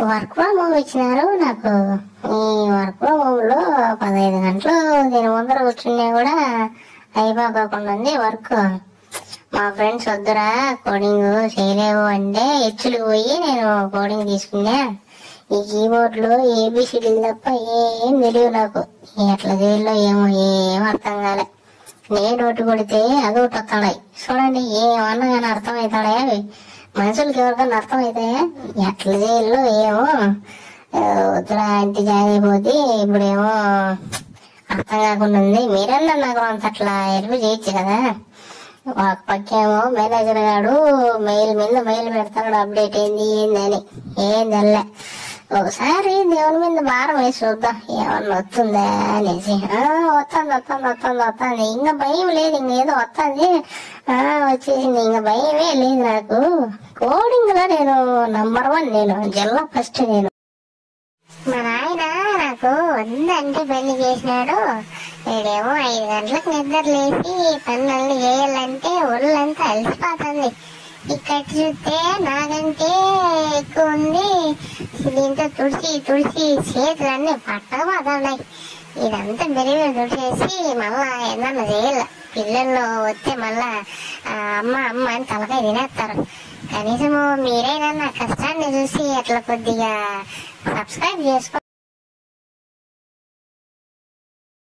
Work from home ఇచ్చినారు నాకు. ఈ వర్క్ ఫ్రమ్ హోమ్ లో 15 గంటలు దీని ముందర కూర్చున్నా కూడా అయిపోకుండా ఉంది వర్క్. మా ఫ్రెండ్స్ వద్దురా కోడింగ్ చేయలేవు అంటే హెచ్చులు పోయి నేను కోడింగ్ తీసుకున్నా. ఈ కీబోర్డ్లో ఏబిసిడీలు తప్ప ఏం తెలియదు నాకు. ఎట్లా చేయాలో ఏమో ఏం అర్థం కాలే. నేను ఒకటి కొడితే అదొకటి వస్తాడాయి. చూడండి ఏమన్నా కానీ అర్థమవుతాడా? మనుషులకి ఎవరికన్నా అర్థమవుతాయా? ఎట్లా చేయాలో ఏమో. వద్దురా ఇంటి జాయిన్ అయిపోతే ఇప్పుడేమో అర్థం కాకుండా ఉంది. మీరన్నా నాకు అంత అట్లా హెల్ప్ చేయొచ్చు కదా. ఒక పక్కేమో మేనేజర్ గాడు మెయిల్ మీద మెయిల్ పెడతాడు, అప్డేట్ ఏందని. ఏం తెల్లే. ఒకసారి దేవుని మీద భారం వేసి చూద్దాం ఏమన్నా వస్తుందా అనేసి. వస్తుంది. ఇంకా భయం లేదు, ఇంకేదో వస్తుంది వచ్చేసింది. ఇంకా భయమే లేదు నాకు. కోడింగ్ లో నేను నంబర్ 1, నేను జిల్లా ఫస్ట్. నేను మా నాయన నాకు వద్దంటే పెళ్లి చేసినాడు. వీడేమో 5 గంటలకు నిద్ర లేచి పనులన్నీ చేయాలంటే ఒళ్ళంతా అలసిపోతుంది. ఇక్కడ చూస్తే నాకంటే ఎక్కువ ఉంది. దీంతో తుడిచి చేతులన్నీ పట్టకపోతున్నాయి. ఇదంతా బెరిగి తుడిచేసి మళ్ళా ఏదన్నా చేయాల. పిల్లల్లో వస్తే మళ్ళా అమ్మ అని తలకాయ తినేస్తారు. కనీసము మీరైనా నా కష్టాన్ని చూసి అట్లా కొద్దిగా సబ్స్క్రైబ్ చేసుకో.